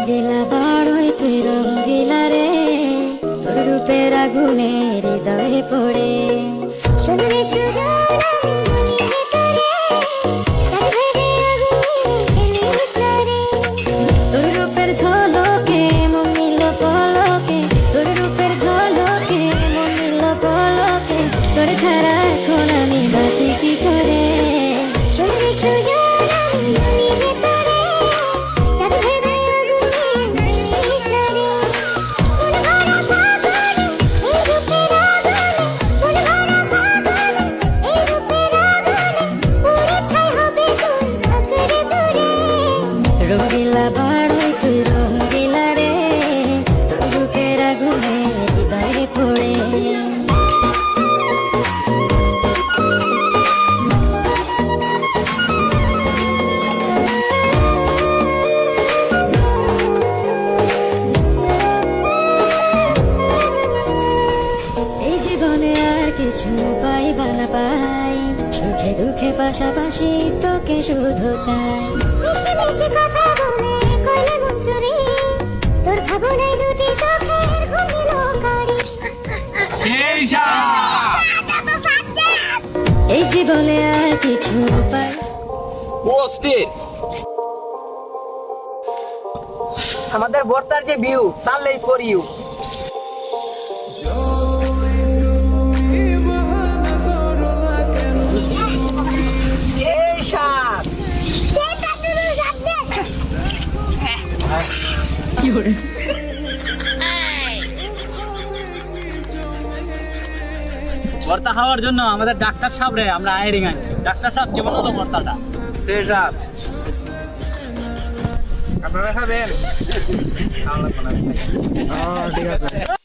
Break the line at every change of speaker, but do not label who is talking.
রঙ্গিলা বড়ই তুই রঙ্গিলা রে, তোর রূপের আগুনে হৃদয়ে পড়ে।
শুনলে সুজন আমি ভেতরে, চাঁদে আগুনে খেলিস না রে।
তোর রূপের ঝলকে মন নিল পলকে, তোর রূপের ঝলকে মন নিল পলকে, তোর ছাড়া এখন আমি বাঁচি কি করে।
শুনলে সুজন আমি ভেতরে, চাঁদে আগুনে খেলিস না রে। মন ভরা ফাগুনে এই রূপের আগুনে, মন ভরা ফাগুনে এই রূপের আগুনে, পুরে ছাই হবে তোর আঁকড়ে ধরে।
রঙ্গিলা বড়ই তুই রঙ্গিলা রে, তোর রূপের আগুনে হৃদয়ে পড়ে। এই জীবনে আর কিছু পাইবা না পাই, সুখে দুঃখে পাশাপাশি তোকে শুধু চাই।
মিষ্টি মিষ্টি কথা বলে কইলে মন চুরি, তোর ভাবনায় দুটি চোখের ঘুমিল কারি।
এই জীবনে আর কিছু পাই।
অস্থির আমাদের বর্তার যে ভিউ সানলাই ফর ইউ। এই সাত
ভর্তা খাওয়ার জন্য আমাদের ডাক্তার সাহেব রে আমরা আইরিং আনছি। ডাক্তার সাহেব কেমন হলো ভর্তাটা?
এই সাত আপনারা খাবেন? ঠিক আছে।